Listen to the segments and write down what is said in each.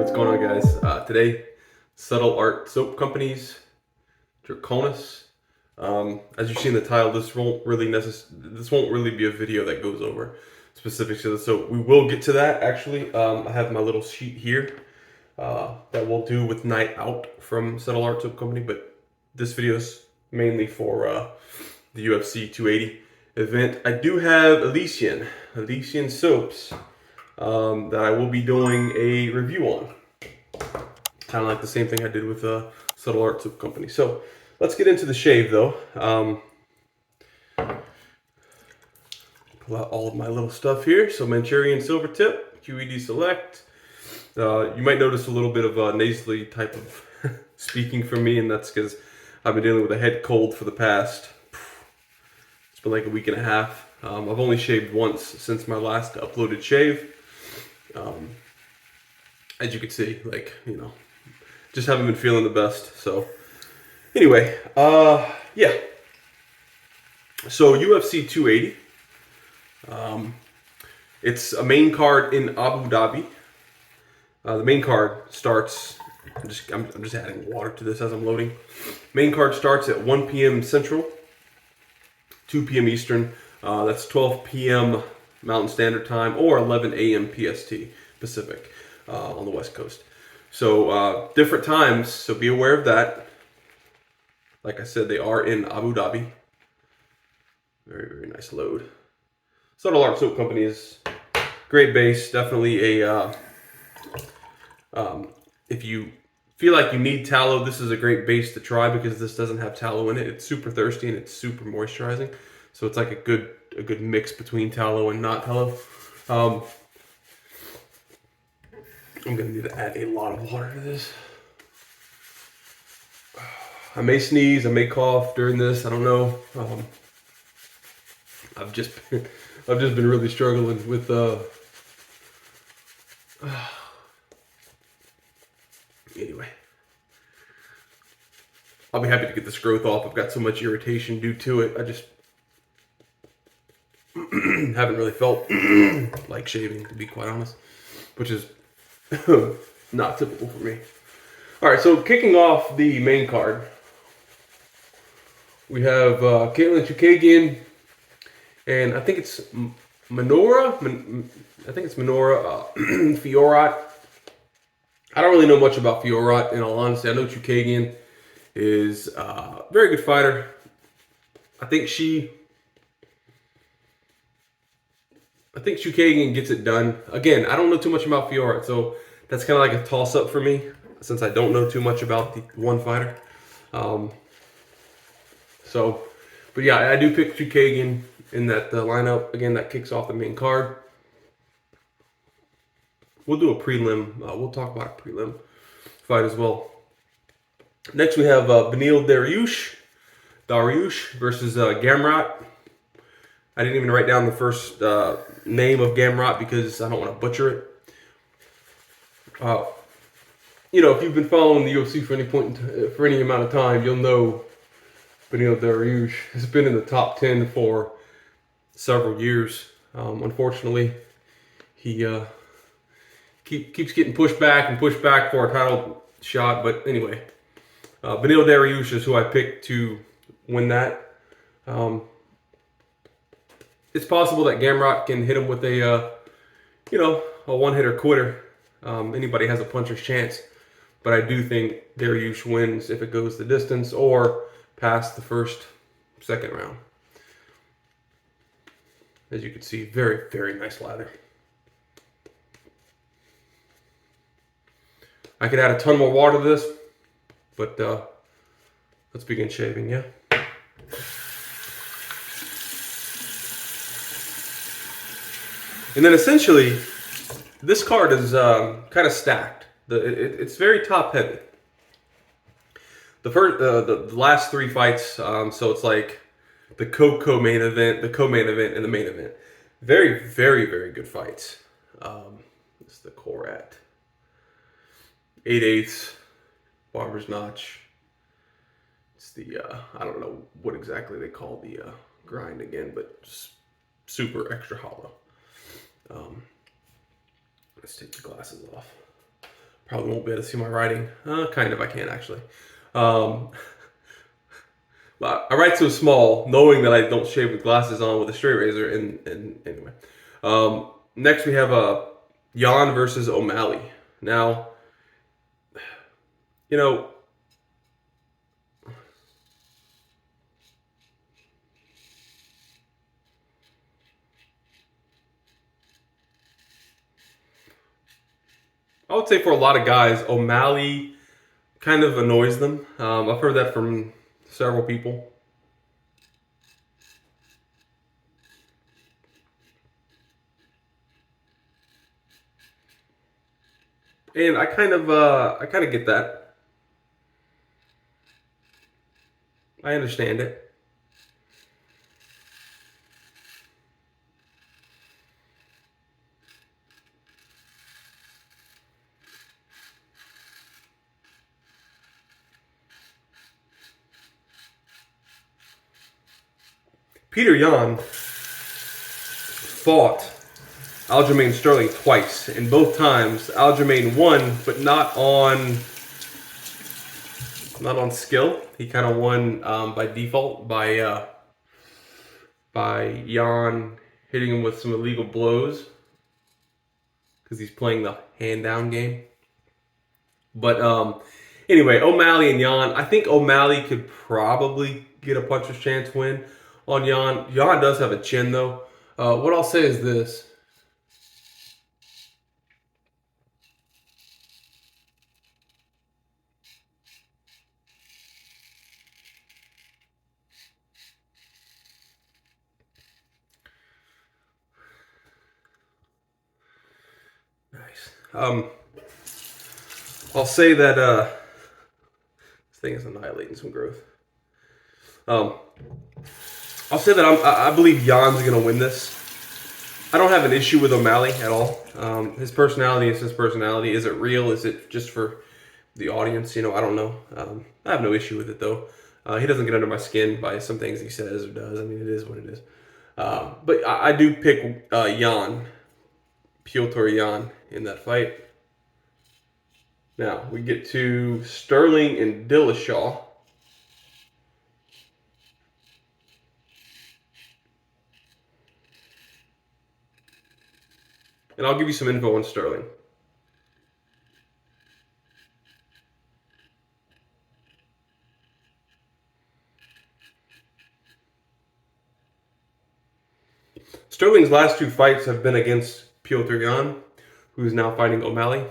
what's going on, guys? Today, Subtle Art Soap Company's Draconis. As you see in the title, this won't really be a video that goes over specifics of the soap. We will get to that actually. I have my little sheet here that we'll do with Night Out from Subtle Art Soap Company, but this video is mainly for the UFC 280 event. I do have Elysian soaps that I will be doing a review on. Kind of like the same thing I did with Subtle Art Soap Company. So let's get into the shave though. Pull out all of my little stuff here. So Manchurian Silver Tip, QED Select. You might notice a little bit of a nasally type of speaking from me, and that's because I've been dealing with a head cold for the past, it's been like a week and a half. I've only shaved once since my last uploaded shave. As you can see, like, you know, just haven't been feeling the best. So anyway, yeah. So UFC 280. It's a main card in Abu Dhabi. The main card starts, I'm just adding water to this as I'm loading. Main card starts at 1 p.m. Central, 2 p.m. Eastern. That's 12 p.m. Mountain Standard Time, or 11 a.m. PST, Pacific, on the West Coast. So different times, so be aware of that. Like I said, they are in Abu Dhabi. Very, very nice load. Subtle Art Soap Company is great base. Definitely a, if you feel like you need tallow, this is a great base to try because this doesn't have tallow in it. It's super thirsty and it's super moisturizing. So it's like a good mix between tallow and not tallow. I'm gonna need to add a lot of water to this. I may sneeze, I may cough during this. I don't know. I've just been really struggling with anyway. I'll be happy to get this growth off. I've got so much irritation due to it. I just haven't really felt like shaving, to be quite honest, which is not typical for me. All right, so kicking off the main card, we have Caitlin Chukagian, and I think it's Minora. I think it's Minora Fiorat. I don't really know much about Fiorat, in all honesty. I know Chukagian is a very good fighter. I think Chukagian gets it done. Again, I don't know too much about Fiorat, so that's kind of like a toss-up for me, since I don't know too much about the one fighter. But yeah, I do pick Chukagian in that lineup. Again, that kicks off the main card. We'll do a prelim. We'll talk about a prelim fight as well. Next, we have Beneil Dariush versus Gamrot. I didn't even write down the first name of Gamrot because I don't want to butcher it. You know, if you've been following the UFC for any amount of time, you'll know Beneil Dariush has been in the top 10 for several years. Unfortunately, he keeps getting pushed back for a title shot. But anyway, Beneil Dariush is who I picked to win that. It's possible that Gamrot can hit him with a one-hitter quitter. Anybody has a puncher's chance. But I do think Dariush wins if it goes the distance or past the second round. As you can see, very, very nice lather. I could add a ton more water to this, but let's begin shaving, yeah? And then essentially, this card is kind of stacked. It's very top heavy. The last three fights, so it's like the co-main event, the co-main event, and the main event. Very, very, very good fights. This is the Korat. 8/8, barber's notch. It's the, I don't know what exactly they call the grind again, but just super extra hollow. Let's take the glasses off. Probably won't be able to see my writing. Kind of, I can actually. Um, I write so small, knowing that I don't shave with glasses on with a straight razor. And anyway, next we have Jan versus O'Malley. Now, you know, I would say for a lot of guys, O'Malley kind of annoys them. I've heard that from several people. And I kind of get that. I understand it. Peter Yan fought Aljamain Sterling twice, and both times Aljamain won, but not on skill. He kind of won by default by Yan hitting him with some illegal blows because he's playing the hand down game. But anyway, O'Malley and Yan. I think O'Malley could probably get a puncher's chance win on Yan. Yan does have a chin though. What I'll say is this. Nice. I'll say that this thing is annihilating some growth. I'll say that I believe Jan's going to win this. I don't have an issue with O'Malley at all. His personality is his personality. Is it real? Is it just for the audience? You know, I don't know. I have no issue with it though. He doesn't get under my skin by some things he says or does. I mean, it is what it is. But I do pick Jan, Piotr Jan, in that fight. Now we get to Sterling and Dillashaw. And I'll give you some info on Sterling. Sterling's last two fights have been against Piotr Jan, who is now fighting O'Malley.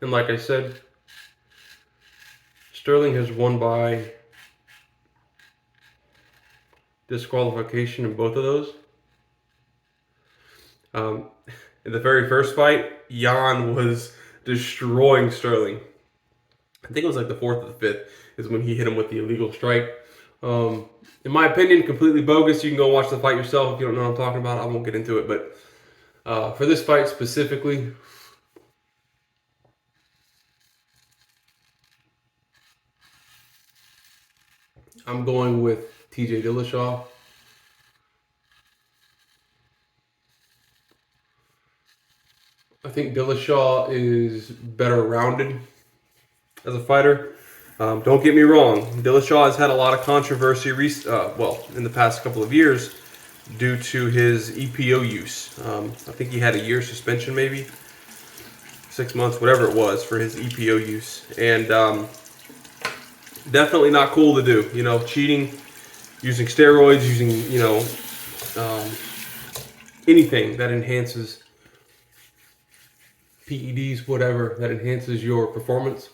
And like I said, Sterling has won by disqualification in both of those. In the very first fight, Jan was destroying Sterling. I think it was like the fourth or the fifth is when he hit him with the illegal strike. In my opinion, completely bogus. You can go watch the fight yourself if you don't know what I'm talking about. I won't get into it, but for this fight specifically, I'm going with TJ Dillashaw. I think Dillashaw is better rounded as a fighter. Don't get me wrong, Dillashaw has had a lot of controversy in the past couple of years due to his EPO use. I think he had a year suspension, maybe 6 months, whatever it was, for his EPO use. And definitely not cool to do. You know, cheating, using steroids, using, you know, anything that enhances PEDs, whatever, that enhances your performance.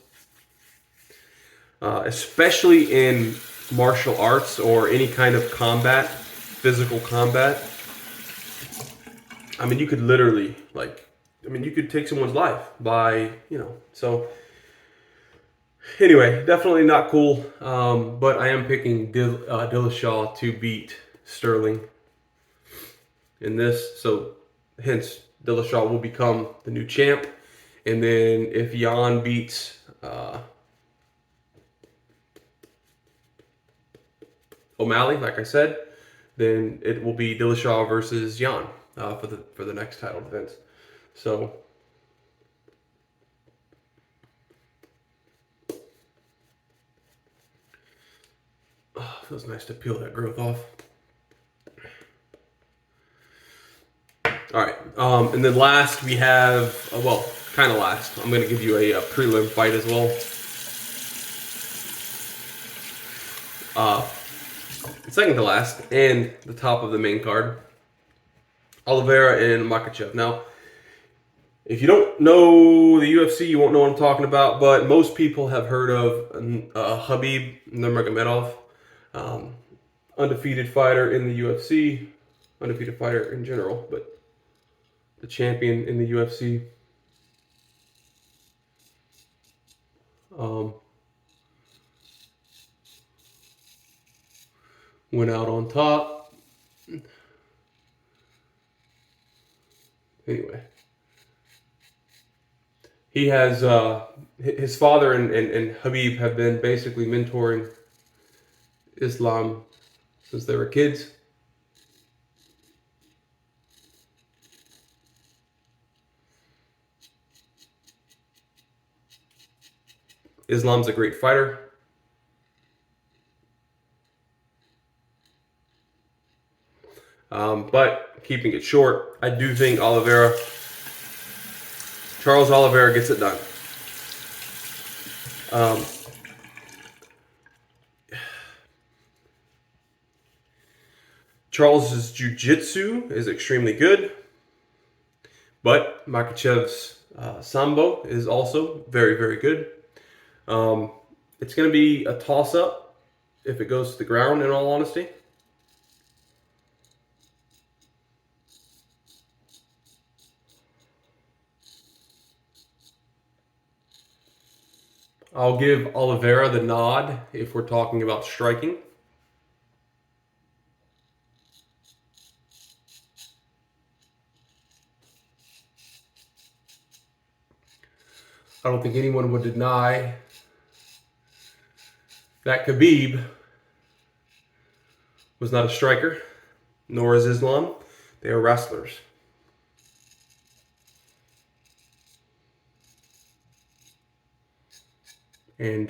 Especially in martial arts or any kind of combat, physical combat. I mean, you could literally, you could take someone's life by, you know, so anyway, definitely not cool, but I am picking Dillashaw to beat Sterling in this, so hence Dillashaw will become the new champ, and then if Jan beats O'Malley, like I said, then it will be Dillashaw versus Jan for the next title defense. So feels nice to peel that growth off. All right, and then last we have, well, kind of last, I'm going to give you a prelim fight as well. Second to last, and the top of the main card, Oliveira and Makhachev. Now, if you don't know the UFC, you won't know what I'm talking about, but most people have heard of Khabib Nurmagomedov, undefeated fighter in the UFC, undefeated fighter in general, but the champion in the UFC. Went out on top. Anyway, he has his father and Khabib have been basically mentoring Islam since they were kids. Islam's a great fighter. But keeping it short, I do think Charles Oliveira gets it done. Charles's jiu-jitsu is extremely good, but Makhachev's sambo is also very, very good. It's going to be a toss-up if it goes to the ground, in all honesty. I'll give Oliveira the nod if we're talking about striking. I don't think anyone would deny that Khabib was not a striker, nor is Islam. They are wrestlers. And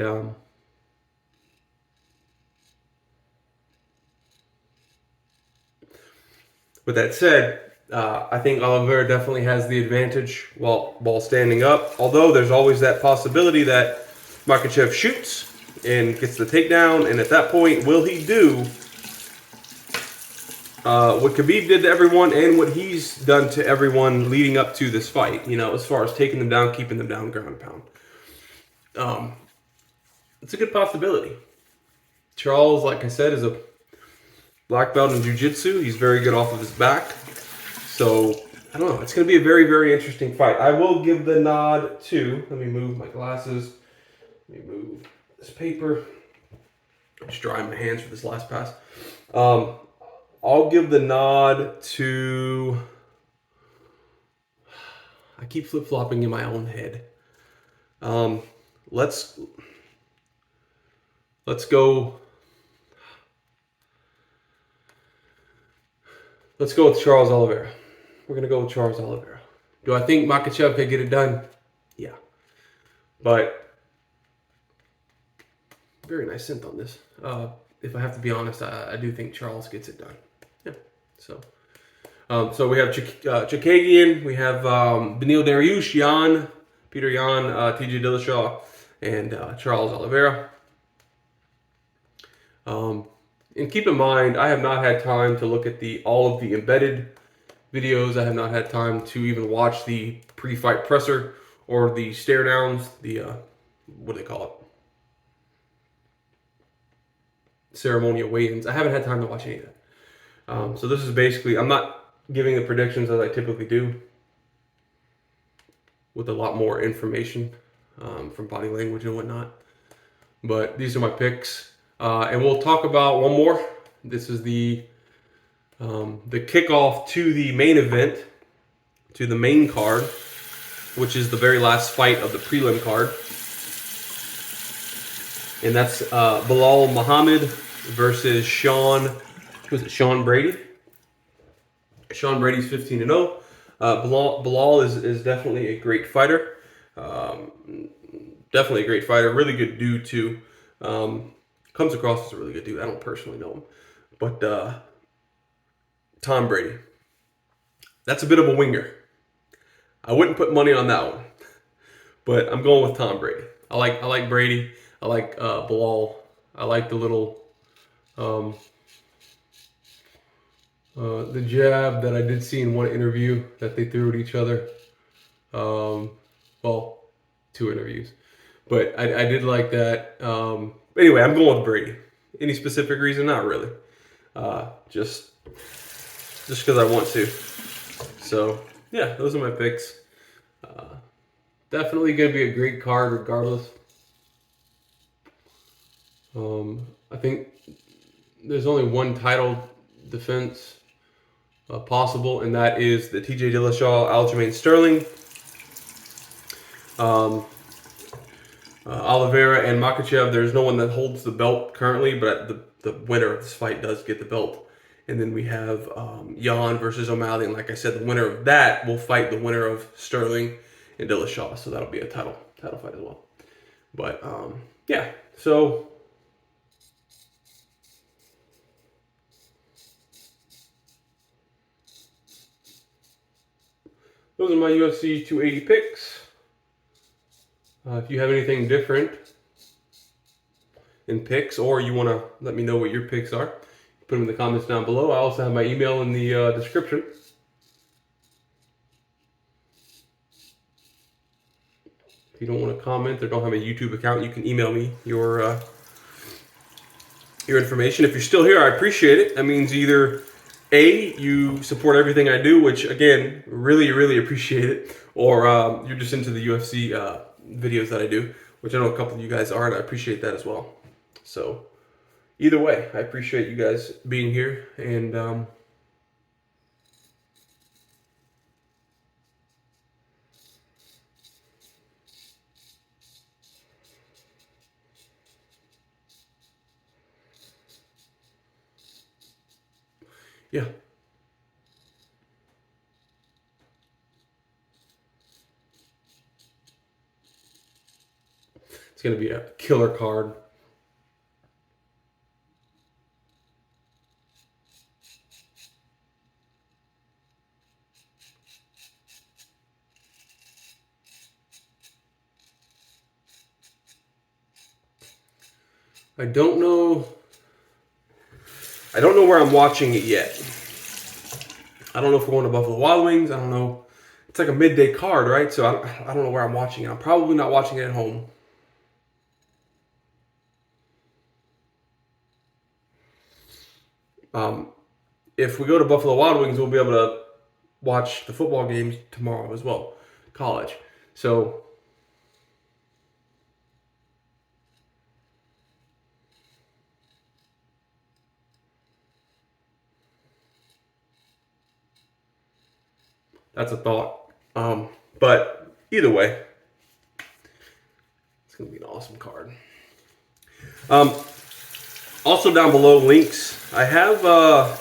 with that said, I think Oliveira definitely has the advantage while standing up. Although there's always that possibility that Makhachev shoots and gets the takedown, and at that point, will he do what Khabib did to everyone and what he's done to everyone leading up to this fight? You know, as far as taking them down, keeping them down, ground and pound. It's a good possibility. Charles, like I said, is a black belt in jiu-jitsu. He's very good off of his back. So, I don't know. It's going to be a very, very interesting fight. I will give the nod to, let me move my glasses. Let me move this paper. I'm just drying my hands for this last pass. I'll give the nod to, I keep flip-flopping in my own head. Let's go. Let's go with Charles Oliveira. We're going to go with Charles Oliveira. Do I think Makhachev could get it done? Yeah. But very nice scent on this. If I have to be honest, I do think Charles gets it done. Yeah. So we have Chikagian, we have Beneil Dariush, Peter Yan, TJ Dillashaw, and Charles Oliveira. And keep in mind, I have not had time to look at all of the embedded videos. I have not had time to even watch the pre-fight presser or the stare downs, what do they call it? Ceremonial weigh-ins. I haven't had time to watch any of that. So this is basically, I'm not giving the predictions as I typically do with a lot more information from body language and whatnot. But these are my picks. And we'll talk about one more. This is the kickoff to the main event, to the main card, which is the very last fight of the prelim card. And that's Bilal Muhammad versus Sean Brady. Sean Brady's 15-0. Bilal is definitely a great fighter. Definitely a great fighter. Really good dude too. Comes across as a really good dude. I don't personally know him, but Tom Brady. That's a bit of a winger. I wouldn't put money on that one, but I'm going with Tom Brady. I like Brady. I like Bilal. I like the little the jab that I did see in one interview that they threw at each other. Well, 2 interviews, but I did like that. Anyway, I'm going with Brady. Any specific reason? Not really. Just because I want to. So yeah, those are my picks. Definitely going to be a great card regardless. I think there's only one title defense possible, and that is the TJ Dillashaw, Aljamain Sterling, Oliveira, and Makhachev. There's no one that holds the belt currently, but the winner of this fight does get the belt. And then we have Jan versus O'Malley, and like I said, the winner of that will fight the winner of Sterling and Dillashaw. So that'll be a title fight as well. But yeah, so those are my UFC 280 picks. If you have anything different in picks, or you want to let me know what your picks are, put them in the comments down below. I also have my email in the description. If you don't want to comment or don't have a YouTube account, you can email me your information. If you're still here, I appreciate it. That means either A, you support everything I do, which again, really, really appreciate it, or you're just into the UFC videos that I do, which I know a couple of you guys are, and I appreciate that as well. So either way, I appreciate you guys being here, and yeah. It's going to be a killer card. I don't know where I'm watching it yet. I don't know if we're going to Buffalo Wild Wings. I don't know. It's like a midday card, right? So I don't know where I'm watching it. I'm probably not watching it at home. If we go to Buffalo Wild Wings, we'll be able to watch the football games tomorrow as well, college. So that's a thought. But either way, it's going to be an awesome card. Also down below, links. I have a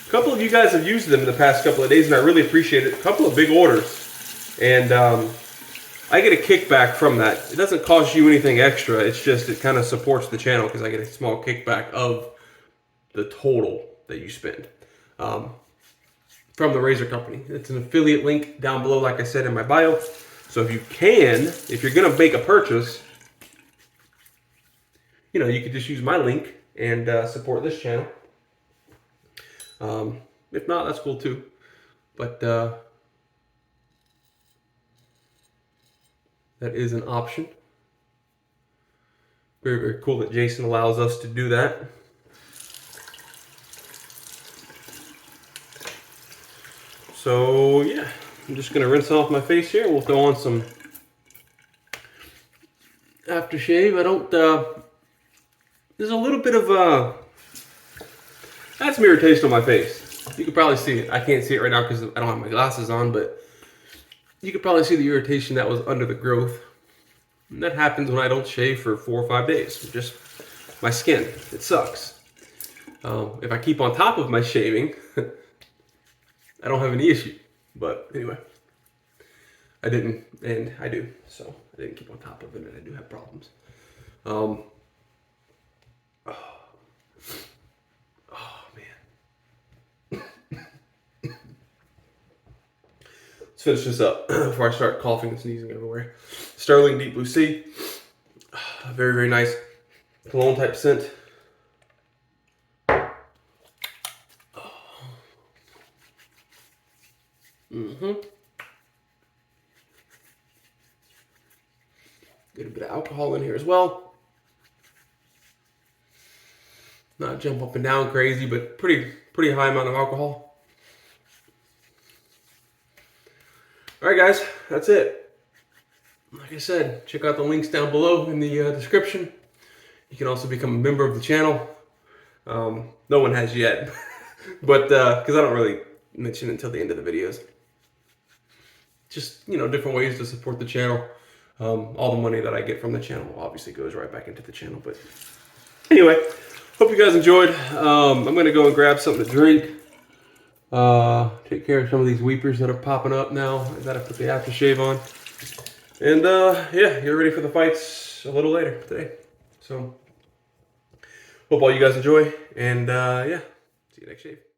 couple of you guys have used them in the past couple of days, and I really appreciate it. A couple of big orders, and I get a kickback from that. It doesn't cost you anything extra. It's just it kind of supports the channel because I get a small kickback of the total that you spend from the Razor Company. It's an affiliate link down below, like I said in my bio. So if you're gonna make a purchase, you know, you could just use my link and support this channel. If not, that's cool too. But that is an option. Very, very cool that Jason allows us to do that. So yeah, I'm just gonna rinse off my face here. We'll throw on some aftershave. I don't. There's a little bit of I had some irritation on my face. You could probably see it. I can't see it right now because I don't have my glasses on, but you could probably see the irritation that was under the growth. And that happens when I don't shave for 4 or 5 days. Just my skin. It sucks. If I keep on top of my shaving, I don't have any issue. But anyway, I didn't, and I do. So I didn't keep on top of it, and I do have problems. Oh man. Let's finish this up before I start coughing and sneezing everywhere. Sterling Deep Blue Sea. Very, very nice cologne type scent. Get a bit of alcohol in here as well. Not jump up and down crazy, but pretty high amount of alcohol. Alright guys, that's it. Like I said, check out the links down below in the description. You can also become a member of the channel. No one has yet, but because I don't really mention it until the end of the videos. Just, you know, different ways to support the channel. All the money that I get from the channel obviously goes right back into the channel. But anyway, hope you guys enjoyed. I'm going to go and grab something to drink. Take care of some of these weepers that are popping up now. I gotta put the aftershave on. And yeah, get ready for the fights a little later today. So, hope all you guys enjoy. And yeah, see you next shave.